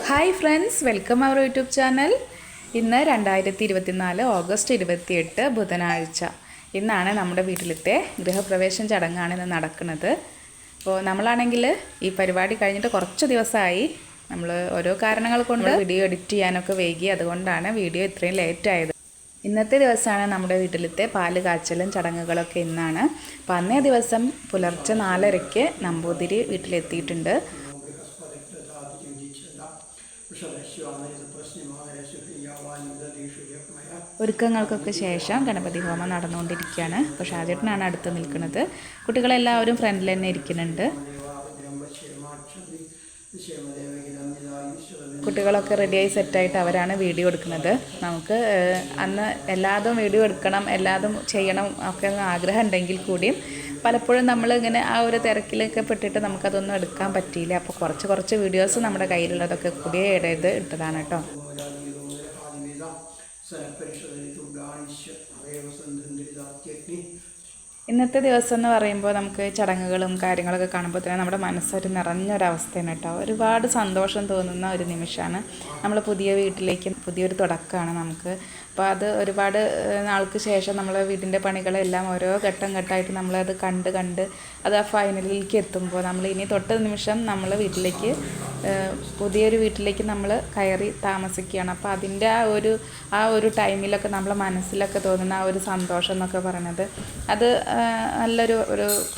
Hi friends, welcome our YouTube channel. ഇന്ന് 2024 August 28 ബുധനാഴ്ച. ഇന്നാണ് നമ്മുടെ വീട്ടിലത്തെ ഗൃഹപ്രവേശം ചടങ്ങാണ് ഇന്ന് നടക്കുന്നത്. അപ്പോൾ നമ്മളാണെങ്കിൽ ഈ പരിപാടി കഴിഞ്ഞിട്ട് കുറച്ച് ദിവസമായി. നമ്മൾ ഓരോ കാരണങ്ങൾ കൊണ്ട് വീഡിയോ എഡിറ്റ് ചെയ്യാനൊക്കെ വൈകി, അതുകൊണ്ടാണ് വീഡിയോ ഇത്രയും ലേറ്റ് ആയത്. ഇന്നത്തെ ദിവസമാണ് നമ്മുടെ വീട്ടിലത്തെ പാല് കാച്ചലും ചടങ്ങുകളൊക്കെ ഇന്നാണ്. അപ്പോൾ അന്നേ ദിവസം പുലർച്ചെ 4:30 നമ്പൂതിരി വീട്ടിലെത്തിയിട്ടുണ്ട്. ഒരുക്കങ്ങൾക്കൊക്കെ ശേഷം ഗണപതി ഹോമം നടന്നുകൊണ്ടിരിക്കുകയാണ്. അപ്പോൾ ഷാജേട്ടനാണ് അടുത്ത് നിൽക്കുന്നത്. കുട്ടികളെല്ലാവരും ഫ്രണ്ടിൽ തന്നെ ഇരിക്കുന്നുണ്ട്. കുട്ടികളൊക്കെ റെഡിയായി സെറ്റായിട്ട് അവരാണ് വീഡിയോ എടുക്കുന്നത്. നമുക്ക് അന്ന് എല്ലാതും വീഡിയോ എടുക്കണം, എല്ലാതും ചെയ്യണം ഒക്കെ ആഗ്രഹം ഉണ്ടെങ്കിൽ കൂടിയും പലപ്പോഴും നമ്മളിങ്ങനെ ആ ഒരു തിരക്കിലൊക്കെ പെട്ടിട്ട് നമുക്കതൊന്നും എടുക്കാൻ പറ്റിയില്ല. അപ്പോൾ കുറച്ച് വീഡിയോസ് നമ്മുടെ കയ്യിലുള്ളതൊക്കെ കൂടി ഇട്ടതാണ് കേട്ടോ. ഇന്നത്തെ ദിവസം എന്ന് പറയുമ്പോൾ നമുക്ക് ചടങ്ങുകളും കാര്യങ്ങളൊക്കെ കാണുമ്പോൾ തന്നെ നമ്മുടെ മനസ്സൊരു നിറഞ്ഞൊരവസ്ഥയാണ് കേട്ടോ. ഒരുപാട് സന്തോഷം തോന്നുന്ന ഒരു നിമിഷമാണ്. നമ്മൾ പുതിയ വീട്ടിലേക്ക് പുതിയൊരു തുടക്കമാണ് നമുക്ക്. അപ്പോൾ അത് ഒരുപാട് നാൾക്ക് ശേഷം നമ്മൾ വീടിൻ്റെ പണികളെല്ലാം ഓരോ ഘട്ടമായിട്ട് നമ്മളത് കണ്ട് അത് ആ ഫൈനലിലേക്ക് എത്തുമ്പോൾ നമ്മൾ ഇനി തൊട്ട നിമിഷം നമ്മൾ പുതിയൊരു വീട്ടിലേക്ക് നമ്മൾ കയറി താമസിക്കുകയാണ്. അപ്പോൾ അതിൻ്റെ ആ ഒരു ടൈമിലൊക്കെ നമ്മളെ മനസ്സിലൊക്കെ തോന്നുന്ന ആ ഒരു സന്തോഷം എന്നൊക്കെ പറയുന്നത് അത് നല്ലൊരു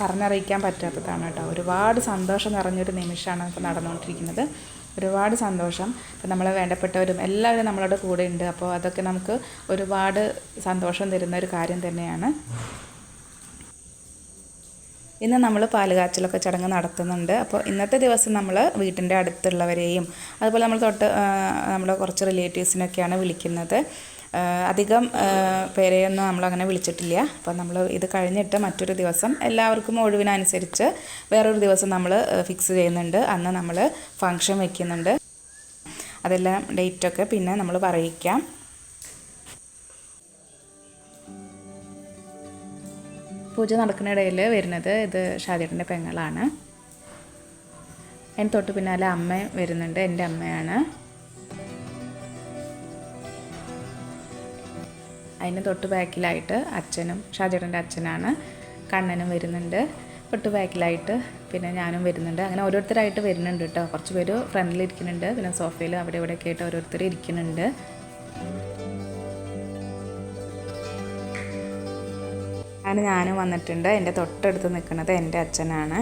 പറഞ്ഞറിയിക്കാൻ പറ്റാത്തതാണ് കേട്ടോ. ഒരുപാട് സന്തോഷം നിറഞ്ഞൊരു നിമിഷമാണ് ഇപ്പോൾ നടന്നുകൊണ്ടിരിക്കുന്നത്. ഒരുപാട് സന്തോഷം. അപ്പോൾ നമ്മളെ വേണ്ടപ്പെട്ടവരും എല്ലാവരും നമ്മളോട് കൂടെ ഉണ്ട്. അപ്പോൾ അതൊക്കെ നമുക്ക് ഒരുപാട് സന്തോഷം തരുന്ന ഒരു കാര്യം തന്നെയാണ്. ഇന്ന് നമ്മൾ പാലുകാച്ചലൊക്കെ ചടങ്ങ് നടത്തുന്നുണ്ട്. അപ്പോൾ ഇന്നത്തെ ദിവസം നമ്മൾ വീട്ടിൻ്റെ അടുത്തുള്ളവരെയും അതുപോലെ നമ്മൾ കുറച്ച് റിലേറ്റീവ്സിനൊക്കെയാണ് വിളിക്കുന്നത്. അധികം പേരെയൊന്നും നമ്മളങ്ങനെ വിളിച്ചിട്ടില്ല. അപ്പോൾ നമ്മൾ ഇത് കഴിഞ്ഞിട്ട് മറ്റൊരു ദിവസം എല്ലാവർക്കും ഒഴിവിനനുസരിച്ച് വേറൊരു ദിവസം നമ്മൾ ഫിക്സ് ചെയ്യുന്നുണ്ട്. അന്ന് നമ്മൾ ഫംഗ്ഷൻ വയ്ക്കുന്നുണ്ട്. അതെല്ലാം ഡേറ്റൊക്കെ പിന്നെ നമ്മൾ പറയിക്കാം. പൂജ നടക്കുന്നിടയിൽ വരുന്നത് ഇത് ഷാജേട്ടൻ്റെ പെങ്ങളാണ്. അതിന് തൊട്ട് പിന്നാലെ അമ്മ വരുന്നുണ്ട്, എൻ്റെ അമ്മയാണ്. അതിന് തൊട്ട് ബാക്കിലായിട്ട് അച്ഛനും ഷാജേട്ടൻ്റെ അച്ഛനാണ്, കണ്ണനും വരുന്നുണ്ട്. തൊട്ട് ബാക്കിലായിട്ട് പിന്നെ ഞാനും വരുന്നുണ്ട്. അങ്ങനെ ഓരോരുത്തരായിട്ട് വരുന്നുണ്ട് കേട്ടോ. കുറച്ച് പേര് ഫ്രണ്ടിൽ ഇരിക്കുന്നുണ്ട്, പിന്നെ സോഫയിൽ അവിടെ ഇവിടെയൊക്കെ ആയിട്ട് ഓരോരുത്തർ ഇരിക്കുന്നുണ്ട്. അങ്ങനെ ഞാനും വന്നിട്ടുണ്ട്. എൻ്റെ തൊട്ടടുത്ത് നിൽക്കുന്നത് എൻ്റെ അച്ഛനാണ്.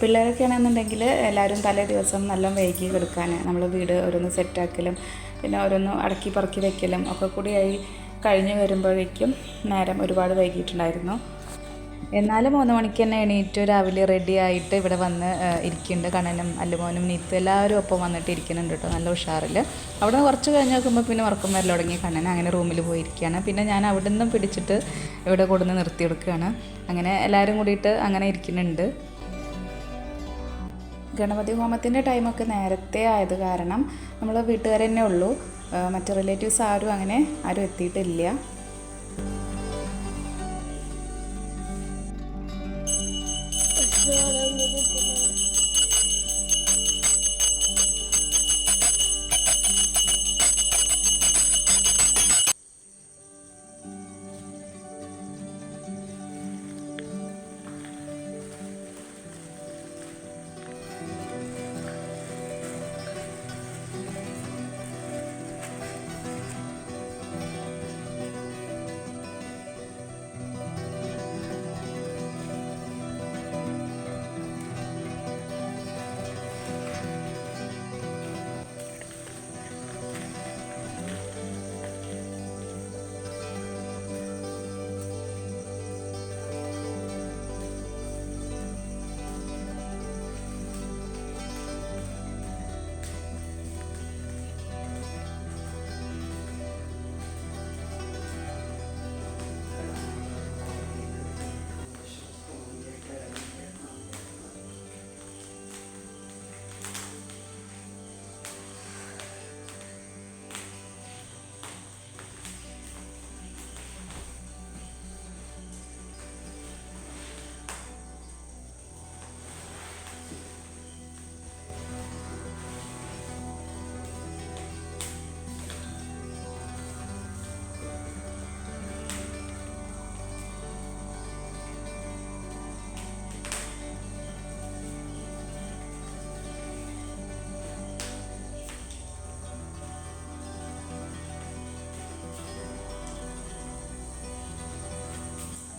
പിള്ളേരൊക്കെ ആണെന്നുണ്ടെങ്കിൽ എല്ലാവരും തലേ ദിവസം നല്ല വൈകി കിടക്കാൻ നമ്മൾ വീട് ഓരോന്ന് സെറ്റാക്കലും പിന്നെ ഓരോന്ന് അടക്കി പറക്കി വെക്കലും ഒക്കെ കൂടിയായി കഴിഞ്ഞ് വരുമ്പോഴേക്കും നേരം ഒരുപാട് വൈകിയിട്ടുണ്ടായിരുന്നു. എന്നാലും 3 മണിക്ക് തന്നെ എണീറ്റ് രാവിലെ റെഡി ആയിട്ട് ഇവിടെ വന്ന് ഇരിക്കുന്നുണ്ട്. കണ്ണനും അല്ലുമോനും നീത്തും എല്ലാവരും ഒപ്പം വന്നിട്ട് ഇരിക്കുന്നുണ്ട് കേട്ടോ, നല്ല ഉഷാറിൽ. അവിടെ നിന്ന് കുറച്ച് കഴിഞ്ഞ് നോക്കുമ്പോൾ പിന്നെ ഉറക്കം വരൽ തുടങ്ങി. കണ്ണൻ അങ്ങനെ റൂമിൽ പോയിരിക്കുകയാണ്. പിന്നെ ഞാൻ അവിടെ നിന്നും പിടിച്ചിട്ട് ഇവിടെ കൊടുന്ന് നിർത്തിയെടുക്കുകയാണ്. അങ്ങനെ എല്ലാവരും കൂടിയിട്ട് അങ്ങനെ ഇരിക്കുന്നുണ്ട്. ഗണപതി ഹോമത്തിൻ്റെ ടൈമൊക്കെ നേരത്തെ ആയത് കാരണം നമ്മൾ വീട്ടുകാർ തന്നെ ഉള്ളൂ. മറ്റ് റിലേറ്റീവ്സ് ആരും എത്തിയിട്ടില്ല.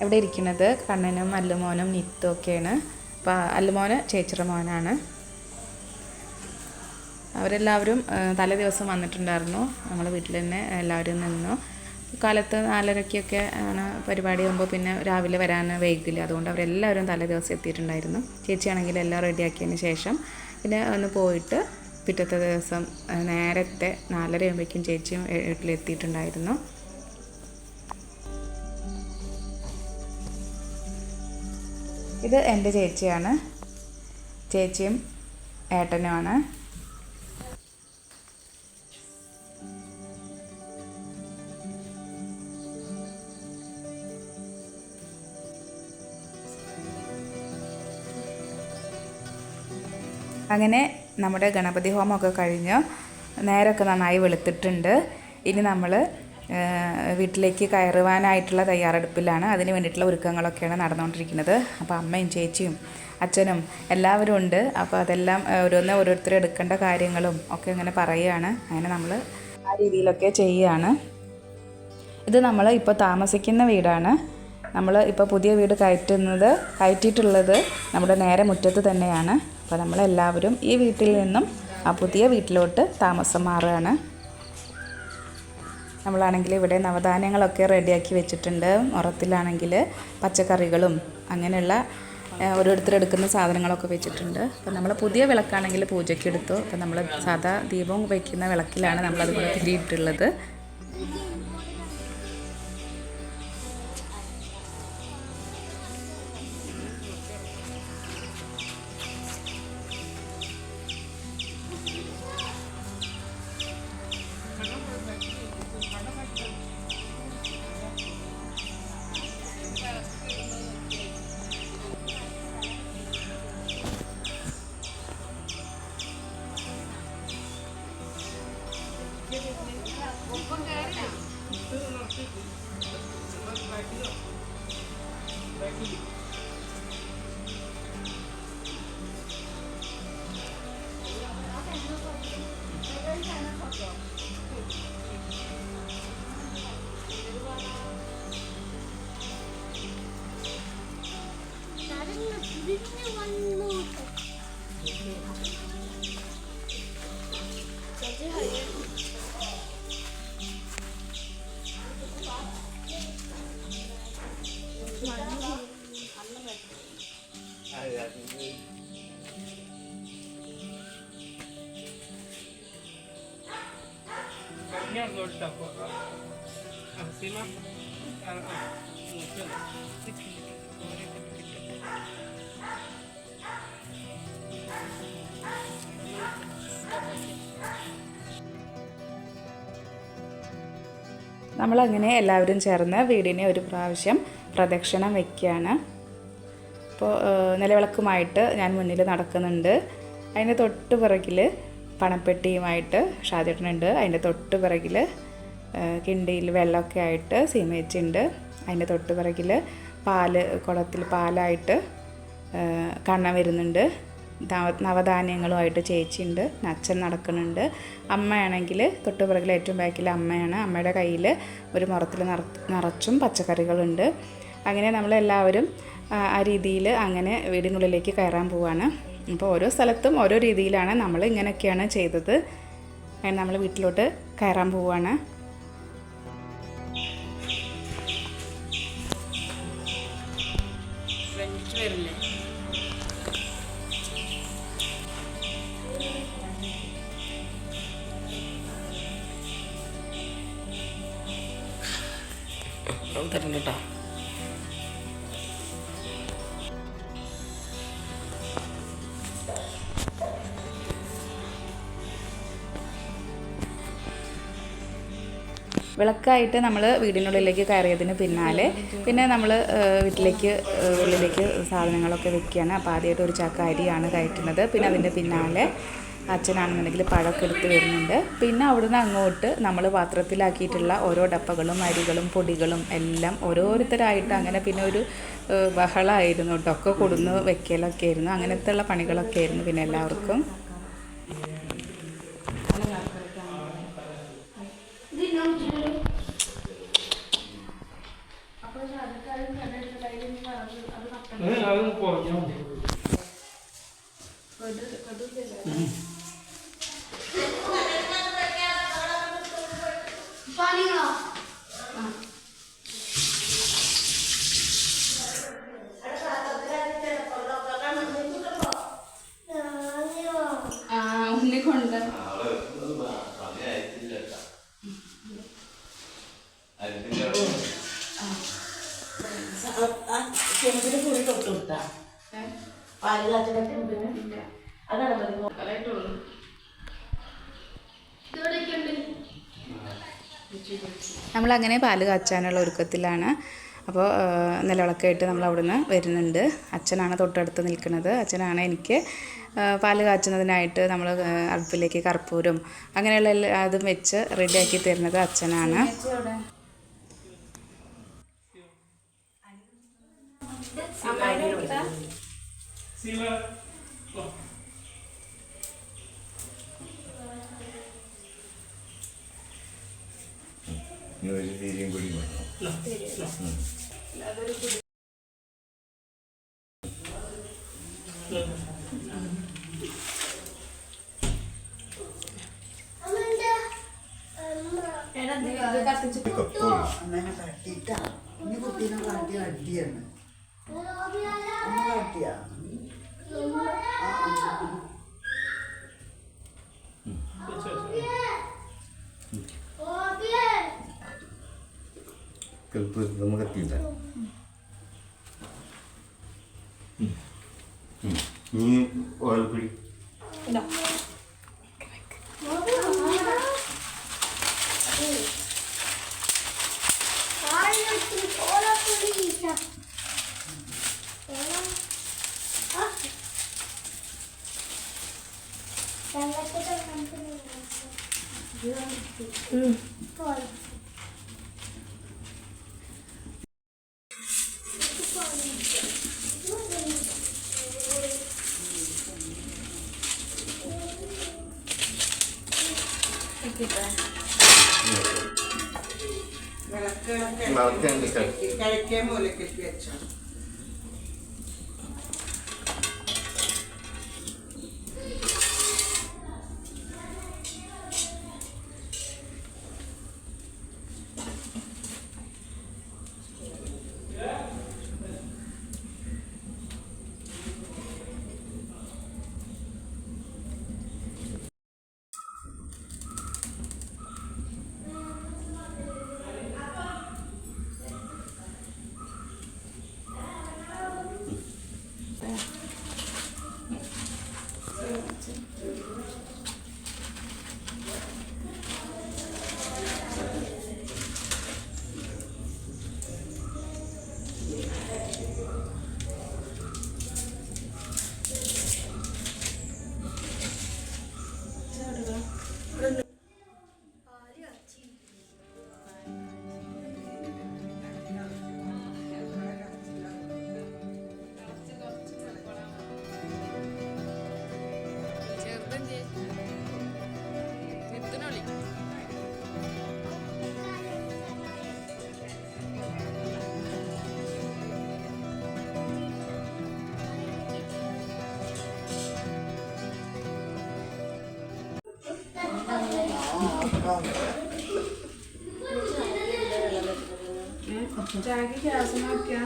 ഇവിടെ ഇരിക്കുന്നത് കണ്ണനും അല്ലുമോനും നിത്തും ഒക്കെയാണ്. അപ്പോൾ അല്ലുമോന് ചേച്ചിയുടെ മോനാണ്. അവരെല്ലാവരും തലേ ദിവസം വന്നിട്ടുണ്ടായിരുന്നു. നമ്മളെ വീട്ടിൽ തന്നെ എല്ലാവരും നിന്നു. കാലത്ത് 4:30-ക്കൊക്കെ ആണ് പരിപാടി ആകുമ്പോൾ പിന്നെ രാവിലെ വരാൻ വൈകില്ല. അതുകൊണ്ട് അവരെല്ലാവരും തലേ ദിവസം എത്തിയിട്ടുണ്ടായിരുന്നു. ചേച്ചിയാണെങ്കിൽ എല്ലാം റെഡിയാക്കിയതിന് ശേഷം പിന്നെ ഒന്ന് പോയിട്ട് പിറ്റത്തെ ദിവസം നേരത്തെ 4:30 ആകുമ്പോഴേക്കും ചേച്ചിയും വീട്ടിലെത്തിയിട്ടുണ്ടായിരുന്നു. ഇത് എൻ്റെ ചേച്ചിയാണ്. ചേച്ചിയും ഏട്ടനുമാണ്. അങ്ങനെ നമ്മുടെ ഗണപതി ഹോമമൊക്കെ കഴിഞ്ഞ് നേരമൊക്കെ നന്നായി വെളുത്തിട്ടുണ്ട്. ഇനി നമ്മൾ വീട്ടിലേക്ക് കയറുവാനായിട്ടുള്ള തയ്യാറെടുപ്പിലാണ്. അതിന് വേണ്ടിയിട്ടുള്ള ഒരുക്കങ്ങളൊക്കെയാണ് നടന്നുകൊണ്ടിരിക്കുന്നത്. അപ്പോൾ അമ്മയും ചേച്ചിയും അച്ഛനും എല്ലാവരും ഉണ്ട്. അപ്പോൾ അതെല്ലാം ഓരോരുത്തർ എടുക്കേണ്ട കാര്യങ്ങളും ഒക്കെ ഇങ്ങനെ പറയുകയാണ്. അങ്ങനെ നമ്മൾ ആ രീതിയിലൊക്കെ ചെയ്യുകയാണ്. ഇത് നമ്മൾ ഇപ്പോൾ താമസിക്കുന്ന വീടാണ്. നമ്മൾ ഇപ്പോൾ പുതിയ വീട് കയറ്റിയിട്ടുള്ളത് നമ്മുടെ നേരെ മുറ്റത്ത് തന്നെയാണ്. അപ്പോൾ നമ്മളെല്ലാവരും ഈ വീട്ടിൽ നിന്നും ആ പുതിയ വീട്ടിലോട്ട് താമസം മാറുകയാണ്. നമ്മളാണെങ്കിൽ ഇവിടെ നവധാന്യങ്ങളൊക്കെ റെഡിയാക്കി വെച്ചിട്ടുണ്ട്. മുറത്തിലാണെങ്കിൽ പച്ചക്കറികളും അങ്ങനെയുള്ള ഓരോരുത്തരെടുക്കുന്ന സാധനങ്ങളൊക്കെ വെച്ചിട്ടുണ്ട്. അപ്പോൾ നമ്മൾ പുതിയ വിളക്കാണെങ്കിൽ പൂജയ്ക്ക് എടുത്തു. അപ്പോൾ നമ്മൾ സാധാ ദീപം വയ്ക്കുന്ന വിളക്കിലാണ് നമ്മളതുപോലെ തിരിയിട്ടുള്ളത്. നമ്മളങ്ങനെ എല്ലാവരും ചേർന്ന് വീടിനെ ഒരു പ്രാവശ്യം പ്രദക്ഷിണം വയ്ക്കുകയാണ്. അപ്പോൾ നിലവിളക്കുമായിട്ട് ഞാൻ മുന്നിൽ നടക്കുന്നുണ്ട്. അതിൻ്റെ തൊട്ട് പിറകിൽ പണപ്പെട്ടിയുമായിട്ട് ഷാജേട്ടനുണ്ട്. അതിൻ്റെ തൊട്ട് പിറകിൽ കിണ്ടിയിൽ വെള്ളമൊക്കെ ആയിട്ട് സീമേച്ചുണ്ട്. അതിൻ്റെ തൊട്ട് പിറകിൽ കുടത്തിൽ പാലായിട്ട് കണ്ണൻ വരുന്നുണ്ട്. നവധാന്യങ്ങളുമായിട്ട് ചേച്ചിയുണ്ട്. അച്ഛൻ നടക്കുന്നുണ്ട്. അമ്മയാണെങ്കിൽ തൊട്ട് പിറകിൽ ഏറ്റവും ബാക്കിൽ അമ്മയാണ്. അമ്മയുടെ കയ്യിൽ ഒരു മുറത്തിൽ നിറച്ചും പച്ചക്കറികളുണ്ട്. അങ്ങനെ നമ്മളെല്ലാവരും ആ രീതിയിൽ അങ്ങനെ വീടിനുള്ളിലേക്ക് കയറാൻ പോവാണ്. അപ്പോൾ ഓരോ സ്ഥലത്തും ഓരോ രീതിയിലാണ്. നമ്മൾ ഇങ്ങനെയൊക്കെയാണ് ചെയ്തത്. അങ്ങനെ നമ്മൾ വീട്ടിലോട്ട് കയറാൻ പോവാണ്. തരണ്ടോ? വിളക്കായിട്ട് നമ്മൾ വീടിനുള്ളിലേക്ക് കയറിയതിന് പിന്നാലെ പിന്നെ നമ്മൾ ഉള്ളിലേക്ക് സാധനങ്ങളൊക്കെ വെക്കുകയാണ്. അപ്പോൾ ആദ്യമായിട്ട് ഒരു ചാക്ക അരിയാണ് കയറ്റുന്നത്. പിന്നെ അതിൻ്റെ പിന്നാലെ അച്ഛനാണെന്നുണ്ടെങ്കിൽ പഴമൊക്കെ എടുത്ത് വരുന്നുണ്ട്. പിന്നെ അവിടുന്ന് അങ്ങോട്ട് നമ്മൾ പാത്രത്തിലാക്കിയിട്ടുള്ള ഓരോ ഡപ്പകളും അരികളും പൊടികളും എല്ലാം ഓരോരുത്തരായിട്ട് അങ്ങനെ പിന്നെ ഒരു ബഹളമായിരുന്നു കേട്ടോ. ഒക്കെ കൊടുന്ന് വെക്കലൊക്കെ ആയിരുന്നു. അങ്ങനത്തെ ഉള്ള പണികളൊക്കെ ആയിരുന്നു പിന്നെ എല്ലാവർക്കും. ഉണ്ണിക്കൊണ്ട് ചെറുതിന് കൂടി തൊട്ട് കൊടുത്താ പാല് കാച്ചലൊക്കെ അതാണ് നമ്മളങ്ങനെ പാല് കാച്ചാനുള്ള ഒരുക്കത്തിലാണ്. അപ്പോൾ നിലവിളക്കായിട്ട് നമ്മൾ അവിടുന്ന് വരുന്നുണ്ട്. അച്ഛനാണ് തൊട്ടടുത്ത് നിൽക്കുന്നത്. അച്ഛനാണ് എനിക്ക് പാല് കാച്ചുന്നതിനായിട്ട് നമ്മൾ അടുപ്പിലേക്ക് കർപ്പൂരം അങ്ങനെയുള്ള അതും വെച്ച് റെഡിയാക്കി തരുന്നത് അച്ഛനാണ്. കഴിക്കാൻ മൂലക്ക് വെച്ചോ. ചായക്ക് ഗ്യാസ് നോക്കിയാ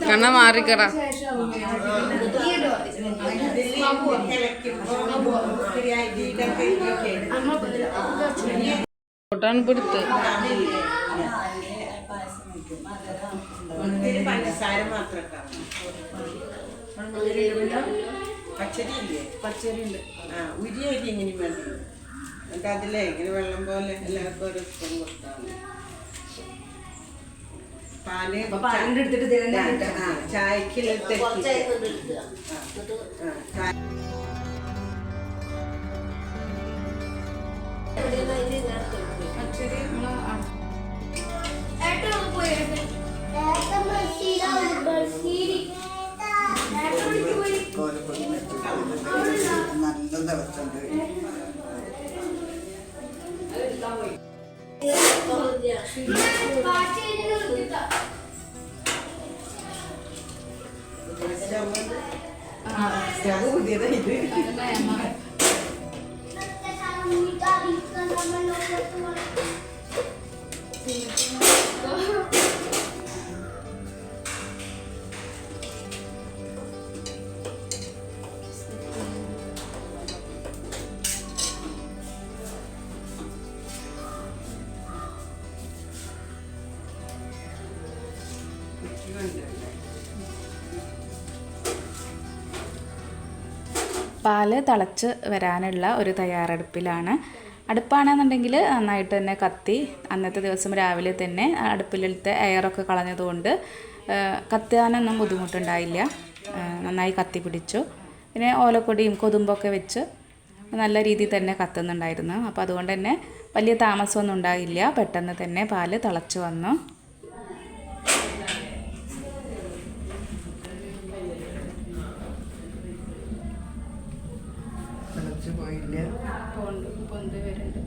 കണ്ണ മാറിക്കട കൊട്ടാൻ പിടുത്ത് പഞ്ചസാര മാത്രം പച്ചരി ഇല്ലേ? പച്ചരി ഉണ്ട്. ആ ഉരി അരി എങ്ങനെയും വേണ്ടി എന്നിട്ട് അതിലെ ഇങ്ങനെ വെള്ളം പോലെ എല്ലാവർക്കും ഒരു സ്പൂൺ കൊടുത്താൽ പാല് ചായക്കുള്ള നല്ല പാല് തിളച്ച് വരാനുള്ള ഒരു തയ്യാറെടുപ്പിലാണ്. അടുപ്പാണെന്നുണ്ടെങ്കിൽ നന്നായിട്ട് തന്നെ കത്തി, അന്നത്തെ ദിവസം രാവിലെ തന്നെ അടുപ്പിലത്തെ എയറൊക്കെ കളഞ്ഞതുകൊണ്ട് കത്താനൊന്നും ബുദ്ധിമുട്ടുണ്ടായില്ല. നന്നായി കത്തി പിടിച്ചു. പിന്നെ ഓലക്കൊടിയും കൊതുമ്പൊക്കെ വെച്ച് നല്ല രീതിയിൽ തന്നെ കത്തുന്നുണ്ടായിരുന്നു. അപ്പോൾ അതുകൊണ്ട് തന്നെ വലിയ താമസമൊന്നും ഉണ്ടായില്ല. പെട്ടെന്ന് തന്നെ പാല് തിളച്ച് വന്നു. പൊന്തി വരുന്നുണ്ട്.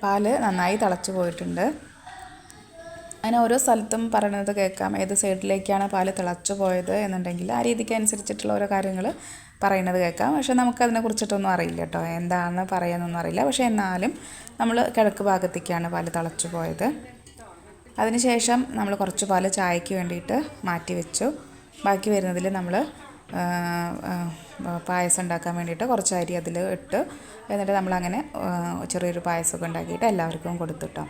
പാല് നന്നായി തിളച്ച് പോയിട്ടുണ്ട്. അങ്ങനെ ഓരോ സ്ഥലത്തും പറയണത് കേൾക്കാം, ഏത് സൈഡിലേക്കാണ് പാല് തിളച്ച് പോയത് എന്നുണ്ടെങ്കിൽ ആ രീതിക്ക് അനുസരിച്ചിട്ടുള്ള ഓരോ കാര്യങ്ങൾ പറയുന്നത് കേൾക്കാം. പക്ഷെ നമുക്കതിനെ കുറിച്ചിട്ടൊന്നും അറിയില്ല കേട്ടോ, എന്താണെന്ന് പറയാനൊന്നും അറിയില്ല. പക്ഷെ എന്നാലും നമ്മൾ കിഴക്ക് ഭാഗത്തേക്കാണ് പാല് തിളച്ച് പോയത്. അതിനുശേഷം നമ്മൾ കുറച്ച് പാല് ചായക്ക് വേണ്ടിയിട്ട് മാറ്റി വെച്ചു. ബാക്കി വരുന്നതിൽ നമ്മൾ പായസം ഉണ്ടാക്കാൻ വേണ്ടിയിട്ട് കുറച്ച് അരി അതിൽ ഇട്ട്, എന്നിട്ട് നമ്മളങ്ങനെ ചെറിയൊരു പായസമൊക്കെ ഉണ്ടാക്കിയിട്ട് എല്ലാവർക്കും കൊടുത്തിട്ടോ.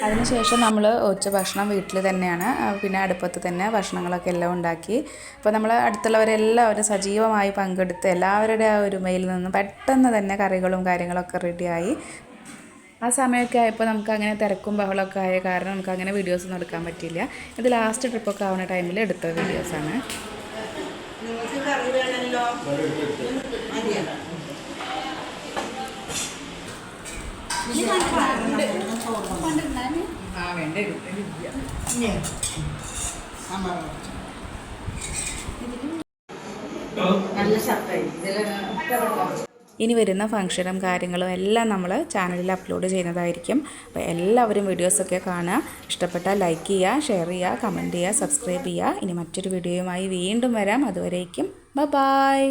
അതിനുശേഷം നമ്മൾ ഉച്ച ഭക്ഷണം വീട്ടിൽ തന്നെയാണ്, പിന്നെ അടുപ്പത്ത് തന്നെ ഭക്ഷണങ്ങളൊക്കെ എല്ലാം ഉണ്ടാക്കി. അപ്പോൾ നമ്മൾ അടുത്തുള്ളവരെല്ലാവരും സജീവമായി പങ്കെടുത്ത് എല്ലാവരുടെ ആ ഒരുമയിൽ നിന്ന് പെട്ടെന്ന് തന്നെ കറികളും കാര്യങ്ങളൊക്കെ റെഡിയായി. ആ സമയമൊക്കെ ആയപ്പോൾ നമുക്ക് അങ്ങനെ തിരക്കും ബഹളമൊക്കെ ആയ കാരണം നമുക്ക് അങ്ങനെ വീഡിയോസൊന്നും എടുക്കാൻ പറ്റിയില്ല. ഇത് ലാസ്റ്റ് ട്രിപ്പൊക്കെ ആവുന്ന ടൈമിൽ എടുത്ത വീഡിയോസാണ്. ഇനി വരുന്ന ഫംഗ്ഷനും കാര്യങ്ങളും എല്ലാം നമ്മൾ ചാനലിൽ അപ്ലോഡ് ചെയ്യുന്നതായിരിക്കും. അപ്പോൾ എല്ലാവരും വീഡിയോസൊക്കെ കാണുക. ഇഷ്ടപ്പെട്ടാൽ ലൈക്ക് ചെയ്യുക, ഷെയർ ചെയ്യുക, കമൻറ്റ് ചെയ്യുക, സബ്സ്ക്രൈബ് ചെയ്യുക. ഇനി മറ്റൊരു വീഡിയോയുമായി വീണ്ടും വരാം. അതുവരേക്കും ബൈ.